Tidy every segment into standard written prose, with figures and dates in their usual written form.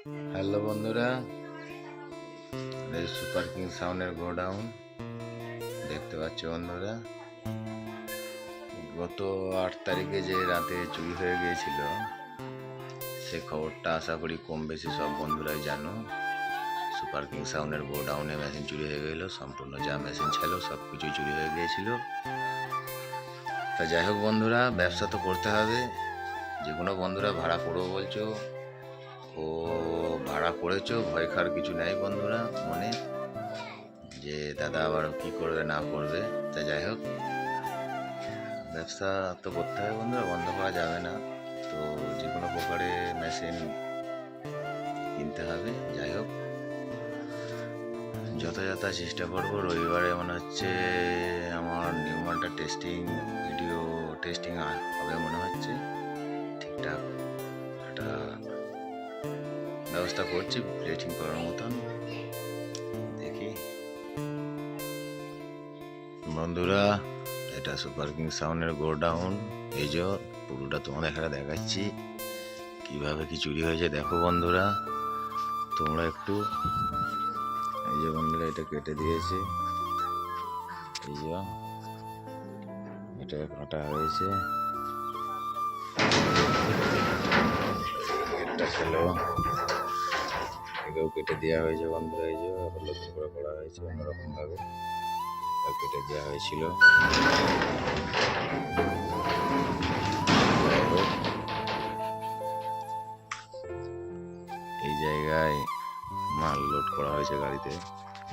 Hello বন্ধুরা, super king সাউন্ডের godown দেখতে পাচ্ছ বন্ধুরা। গত 8 তারিখে যে রাতে চুরি হয়ে গিয়েছিল, সে খবরটা আশা করি কম বেশি সব বন্ধুরাই জানো। সুপার কিং সাউন্ডের গোডাউনে মেশিন চুরি হয়ে গেল, সম্পূর্ণ যা মেশিন ছিল সব কিছুই চুরি হয়ে গিয়েছিল। তা যাই হোক বন্ধুরা, ব্যবসা তো করতে হবে। যে কোনো বন্ধুরা ভাড়া করবো বলছো, ও ভাড়া করেছো, ভয় খাওয়ার কিছু নেই বন্ধুরা মনে, যে দাদা আবার কি করবে না করবে। তা যাই হোক, ব্যবসা তো করতে হবে বন্ধুরা, বন্ধ করা যাবে না। তো যে কোনো প্রকারে মেশিন কিনতে হবে। যাই হোক, যথাযথ চেষ্টা করবো। রবিবারে মনে হচ্ছে আমার নিউ মালটা ভিডিও টেস্টিং হবে মনে হচ্ছে। ঠিকঠাক একটা ব্যবস্থা করছি প্লেটিং করার মতন, দেখি বন্ধুরা। এটা সুপার কিং সাউন্ডের গোডাউন। এই যে পুরোটা তোমাদের এখানে দেখাচ্ছি কিভাবে কি চুরি হয়েছে। দেখো বন্ধুরা, তোমরা একটু, এই যে বন্ধুরা এটা কেটে দিয়েছে, এই যে এটা কাটা হয়েছে, গেটটা ছিল এটাও কেটে দেওয়া হয়েছে বন্ধুরা। এই যে আবার নতুন করে করা হয়েছে অন্যরকম ভাবে, কেটে দেওয়া হয়েছিল। এই জায়গায় মাল লোড করা হয়েছে, গাড়িতে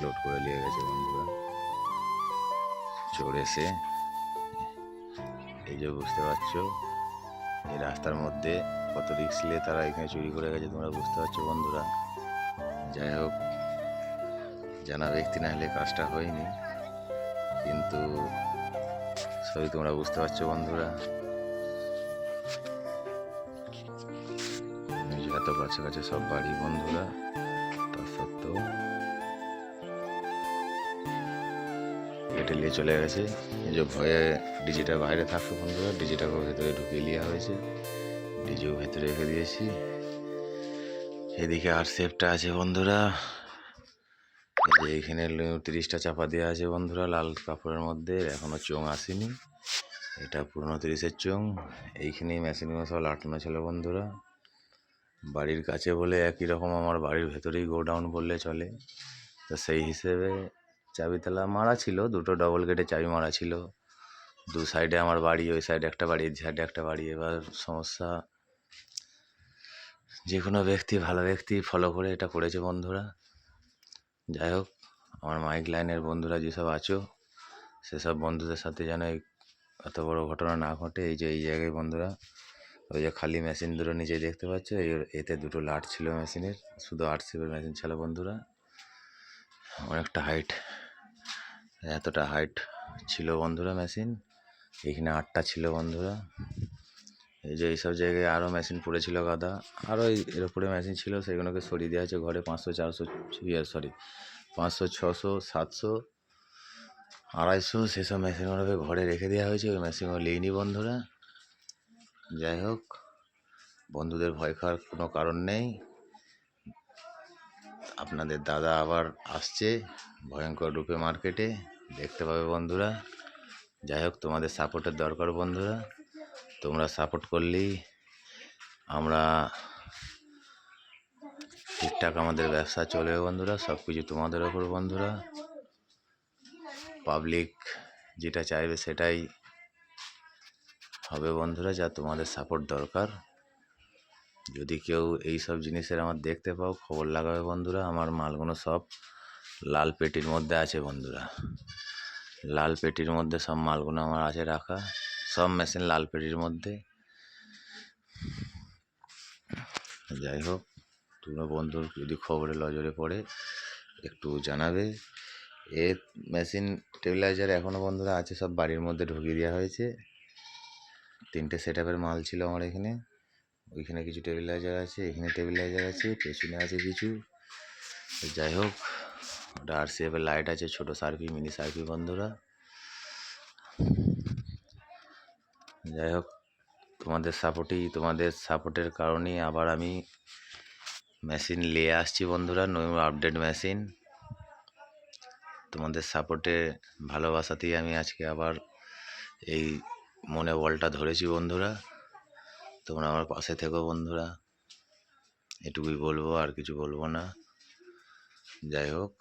লোড করে নিয়ে গেছে বন্ধুরা চোর এসে। এই যে বুঝতে পারছো, এই রাস্তার মধ্যে কত রিস্ক নিয়ে তারা এখানে চুরি করে গেছে, তোমরা বুঝতে পারছো বন্ধুরা। যাই হোক, জানা ব্যক্তি না হলে কাজটা হয়নি, কিন্তু সবই তোমরা বুঝতে পারছো বন্ধুরা। এত কাছে কাছে সব বাড়ি বন্ধুরা, তা সত্ত্বেও কেটে নিয়ে চলে গেছে। এই যে ভয়ে ডিজিটা বাইরে থাকতো বন্ধুরা, ডিজিটাকে ভেতরে ঢুকিয়ে নেওয়া হয়েছে, ডিজিও ভেতরে রেখে দিয়েছি। এদিকে আর সেফটা আছে বন্ধুরা, এই যে এখানে 30টা চাপা দেওয়া আছে বন্ধুরা লাল কাপড়ের মধ্যে, এখনো চোং আসেনি। এটা পুরনো 30-এর চোং। এইখানেই মেশিনগুলো সব লাটানো ছিল বন্ধুরা, বাড়ির কাছে বলে একই রকম, আমার বাড়ির ভেতরেই গোডাউন বললে চলে। তো সেই হিসেবে চাবি তালা মারা ছিল, দুটো ডবল গেটে চাবি মারা ছিল। দু সাইডে আমার বাড়ি, ওই সাইডে একটা বাড়ি, এই সাইডে একটা বাড়ি। এবার সমস্যা, যে কোনো ব্যক্তি, ভালো ব্যক্তি ফলো করে এটা করেছে বন্ধুরা। যাই হোক, আমার মাইক লাইনের বন্ধুরা যেসব আছো, সেসব বন্ধুদের সাথে যেন এত বড় ঘটনা না ঘটে। এই যে এই জায়গায় বন্ধুরা, ওই যে খালি মেশিন দুটো নিচে দেখতে পাচ্ছ, এতে দুটো লাট ছিল মেশিনের, শুধু 8 মেশিন ছিল বন্ধুরা। অনেকটা হাইট, এতটা হাইট ছিল বন্ধুরা মেশিন। এখানে 8টা ছিল বন্ধুরা। এই যে এইসব জায়গায় আরও মেশিন পড়েছিল গাদা, আরও এর উপরে মেশিন ছিল, সেগুলোকে সরিয়ে দেওয়া হয়েছে ঘরে। 500, 400, 500, 600, 700, 250 সেসব মেশিনগুলোকে ঘরে রেখে দেওয়া হয়েছে, ওই মেশিনগুলো নিইনি বন্ধুরা। যাই হোক, বন্ধুদের ভয় খাওয়ার কোনো কারণ নেই। আপনাদের দাদা আবার আসছে ভয়ঙ্কর রূপে মার্কেটে, দেখতে পাবে বন্ধুরা। যাই হোক, তোমাদের সাপোর্টের দরকার বন্ধুরা, তোমরা সাপোর্ট করলেই আমরা ঠিকঠাক আমাদের ব্যবসা চলবে বন্ধুরা। সব কিছু তোমাদের ওপর বন্ধুরা, পাবলিক যেটা চাইবে সেটাই হবে বন্ধুরা, যা তোমাদের সাপোর্ট দরকার। যদি কেউ এই সব জিনিসের আমার দেখতে পাও, খবর লাগাবে বন্ধুরা। আমার মালগুলো সব লাল পেটির মধ্যে আছে বন্ধুরা, লাল পেটির মধ্যে সব মালগুলো আমার আছে রাখা, সব মেশিন লাল পেটির মধ্যে। যাই হোক, তোমরা বন্ধুর যদি খবরে নজরে পড়ে একটু জানাবে। এ মেশিন স্টেবিলাইজার এখনও বন্ধুরা আছে, সব বাড়ির মধ্যে ঢুকিয়ে দেওয়া হয়েছে। 3টে সেট আপের মাল ছিল আমার এখানে, ওইখানে কিছু স্টেবিলাইজার আছে, এখানে স্টেবিলাইজার আছে, পেছনে আছে কিছু। যাই হোক, ওটা RCF-এর লাইট আছে, ছোটো সার্ভি, মিনি সার্ভি বন্ধুরা। যাই হোক, তোমাদের সাপোর্টের কারণেই আবার আমি মেশিন নিয়ে আসছি বন্ধুরা, নিউ আপডেট মেশিন। তোমাদের সাপোর্টে ভালোবাসাতেই আমি আজকে আবার এই মনে বলটা ধরেছি বন্ধুরা। তোমরা আমার পাশে থেকো বন্ধুরা, এটুকুই বলবো, আর কিছু বলবো না। যাই হোক,